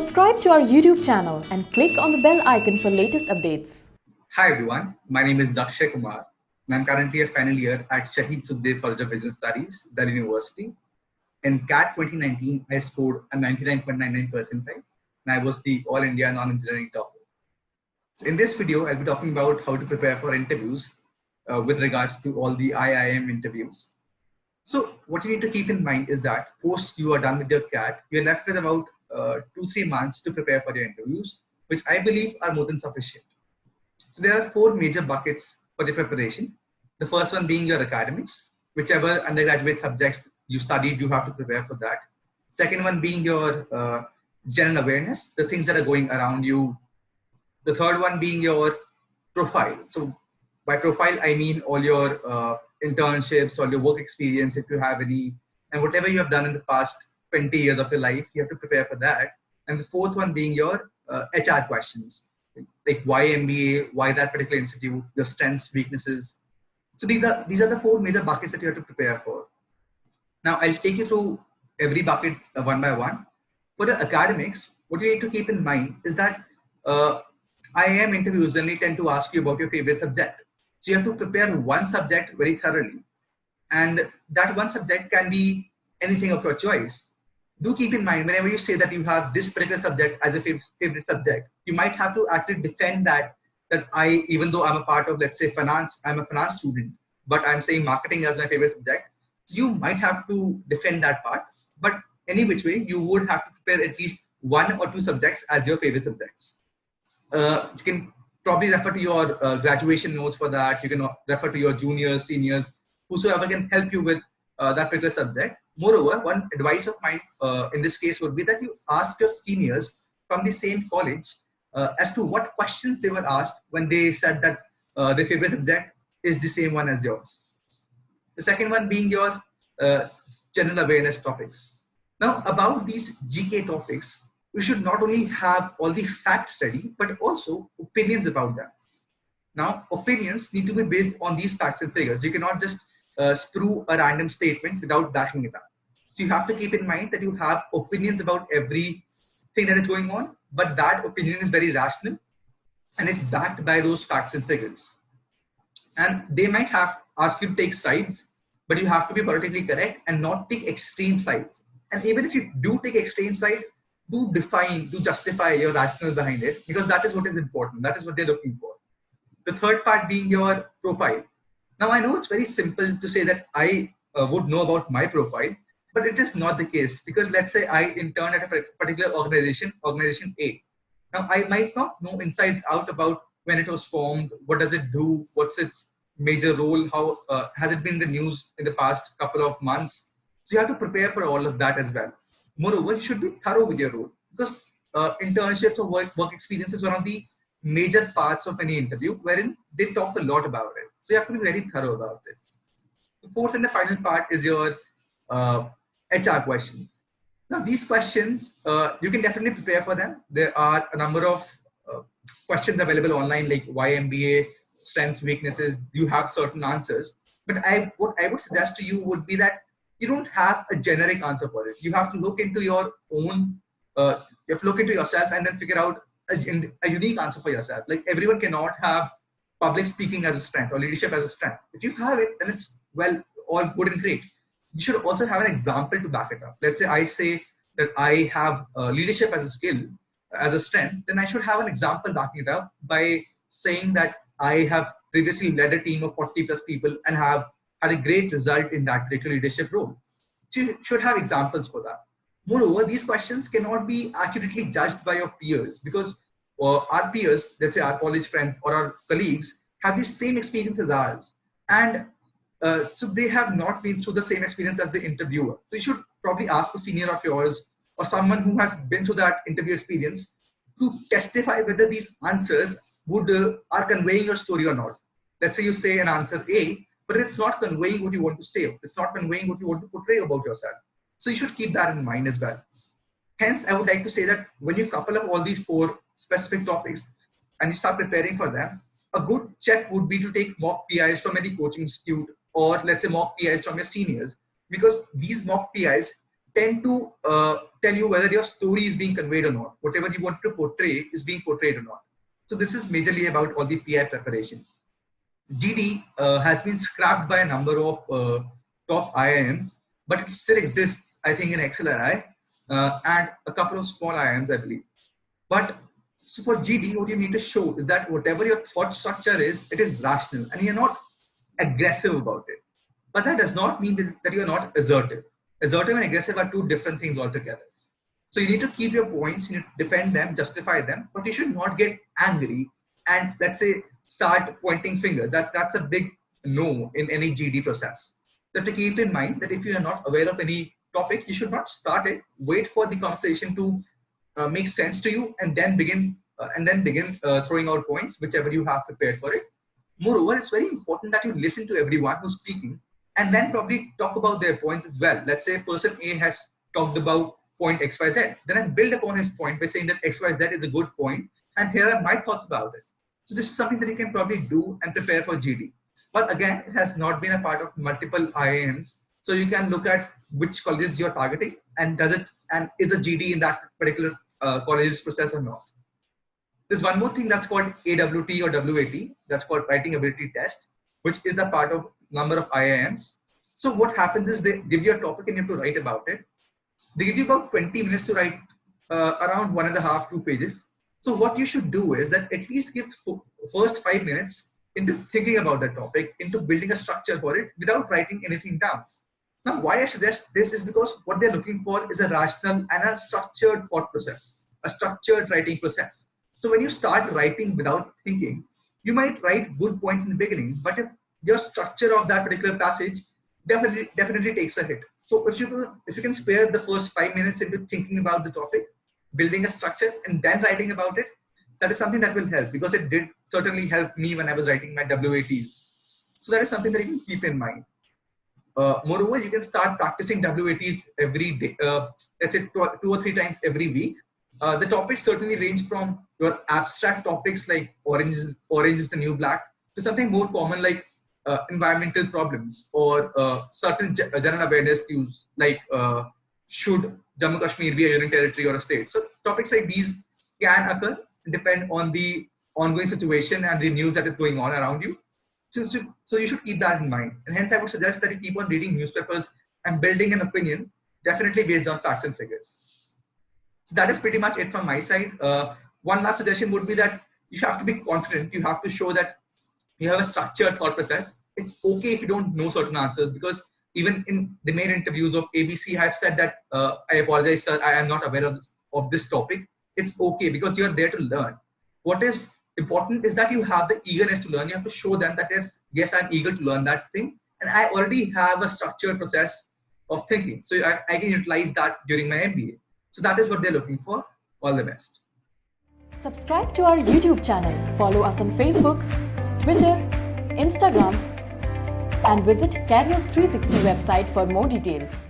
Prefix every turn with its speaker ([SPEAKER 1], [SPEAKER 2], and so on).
[SPEAKER 1] Subscribe to our YouTube channel and click on the bell icon for latest updates.
[SPEAKER 2] Hi everyone, my name is Lakshya and I'm currently a final year at Shahid Sukhdev College of Business Studies, Delhi University. In CAT 2019, I scored a 99.99 percentile and I was the All India Non-Engineering topper. So in this video, I'll be talking about how to prepare for interviews with regards to all the IIM interviews. So what you need to keep in mind is that post you are done with your CAT, you're left with about 2-3 months to prepare for your interviews, which I believe are more than sufficient. So there are 4 major buckets for the preparation. The first one being your academics, whichever undergraduate subjects you studied, you have to prepare for that. Second one being your general awareness, the things that are going around you. The third one being your profile. So by profile, I mean all your internships, all your work experience, if you have any, and whatever you have done in the past 20 years of your life, you have to prepare for that. And the fourth one being your HR questions, like why MBA, why that particular institute, your strengths, weaknesses. So these are the 4 major buckets that you have to prepare for. Now I'll take you through every bucket one by one. For the academics, what you need to keep in mind is that IIM interviews generally tend to ask you about your favorite subject. So you have to prepare one subject very thoroughly. And that one subject can be anything of your choice. Do keep in mind, whenever you say that you have this particular subject as a favorite subject, you might have to actually defend that even though I'm a part of, let's say, finance, I'm a finance student, but I'm saying marketing as my favorite subject. So you might have to defend that part, but any which way, you would have to prepare at least 1 or 2 subjects as your favorite subjects. You can probably refer to your graduation notes for that. You can refer to your juniors, seniors, whosoever can help you with that particular subject. Moreover, one advice of mine in this case would be that you ask your seniors from the same college as to what questions they were asked when they said that their favorite subject is the same one as yours. The second one being your general awareness topics. Now, about these GK topics, you should not only have all the facts ready, but also opinions about them. Now, opinions need to be based on these facts and figures. You cannot just sprue a random statement without backing it up. So you have to keep in mind that you have opinions about everything that is going on, but that opinion is very rational and it's backed by those facts and figures. And they might have asked you to take sides, but you have to be politically correct and not take extreme sides. And even if you do take extreme sides, do justify your rationale behind it, because that is what is important. That is what they're looking for. The third part being your profile. Now, I know it's very simple to say that I would know about my profile, but it is not the case, because let's say I intern at a particular organization A. Now, I might not know insides out about when it was formed, what does it do, what's its major role, how has it been in the news in the past couple of months. So you have to prepare for all of that as well. Moreover, you should be thorough with your role, because internships or work experience is one of the major parts of any interview wherein they talk a lot about it. So you have to be very thorough about it. The fourth and the final part is your HR questions. Now, these questions, you can definitely prepare for them. There are a number of questions available online, like why MBA, strengths, weaknesses. You have certain answers. But what I would suggest to you would be that you don't have a generic answer for it. You have to look into your own, you have to look into yourself and then figure out a unique answer for yourself. Like, everyone cannot have public speaking as a strength or leadership as a strength. If you have it, then it's all good and great. You should also have an example to back it up. Let's say I say that I have leadership as a skill, as a strength, then I should have an example backing it up by saying that I have previously led a team of 40 plus people and have had a great result in that particular leadership role. So you should have examples for that. Moreover, these questions cannot be accurately judged by your peers, because our peers, let's say our college friends or our colleagues, have the same experience as ours. And so they have not been through the same experience as the interviewer. So you should probably ask a senior of yours or someone who has been through that interview experience to testify whether these answers are conveying your story or not. Let's say you say an answer A, but it's not conveying what you want to say. It's not conveying what you want to portray about yourself. So you should keep that in mind as well. Hence, I would like to say that when you couple up all these 4 specific topics and you start preparing for them, a good check would be to take mock PIs from any coaching institute, or let's say mock PIs from your seniors, because these mock PIs tend to tell you whether your story is being conveyed or not. Whatever you want to portray is being portrayed or not. So this is majorly about all the PI preparation. GD has been scrapped by a number of top IIMs, but it still exists, I think, in XLRI and a couple of small IIMs, I believe. But so for GD, what you need to show is that whatever your thought structure is, it is rational and you're not aggressive about it. But that does not mean that you are not assertive. Assertive and aggressive are two different things altogether. So you need to keep your points, you need to defend them, justify them, but you should not get angry and, let's say, start pointing fingers. That's a big no in any GD process. You have to keep in mind that if you are not aware of any topic, you should not start it. Wait for the conversation to make sense to you, and then begin throwing out points, whichever you have prepared for it. Moreover, it's very important that you listen to everyone who's speaking, and then probably talk about their points as well. Let's say person A has talked about point XYZ. Then I build upon his point by saying that XYZ is a good point, and here are my thoughts about it. So this is something that you can probably do and prepare for GD. But again, it has not been a part of multiple IIMs. So you can look at which colleges you're targeting and is a GD in that particular college's process or not. There's one more thing that's called AWT or WAT, that's called Writing Ability Test, which is the part of number of IIMs. So what happens is they give you a topic and you have to write about it. They give you about 20 minutes to write around 1.5 to 2 pages. So what you should do is that at least give first 5 minutes into thinking about that topic, into building a structure for it without writing anything down. Now, why I suggest this is because what they're looking for is a rational and a structured thought process, a structured writing process. So when you start writing without thinking, you might write good points in the beginning, but if your structure of that particular passage definitely takes a hit. So if you can spare the first 5 minutes into thinking about the topic, building a structure, and then writing about it, that is something that will help, because it did certainly help me when I was writing my WATs. So that is something that you can keep in mind. Moreover, you can start practicing WATs every day, let's say 2 or 3 times every week. The topics certainly range from your abstract topics like orange is the new black to something more common like environmental problems or certain general awareness cues like should Jammu Kashmir be a union territory or a state. So topics like these can occur, depend on the ongoing situation and the news that is going on around you. So you should keep that in mind. And hence I would suggest that you keep on reading newspapers and building an opinion, definitely based on facts and figures. So that is pretty much it from my side. One last suggestion would be that you have to be confident. You have to show that you have a structured thought process. It's okay if you don't know certain answers, because even in the main interviews of ABC, I've said that I apologize, sir, I am not aware of this topic. It's okay, because you're there to learn. What is important is that you have the eagerness to learn. You have to show them that yes, I'm eager to learn that thing, and I already have a structured process of thinking. So I can utilize that during my MBA. So that is what they're looking for. All the best.
[SPEAKER 1] Subscribe to our YouTube channel, follow us on Facebook, Twitter, Instagram, and visit Careers 360 website for more details.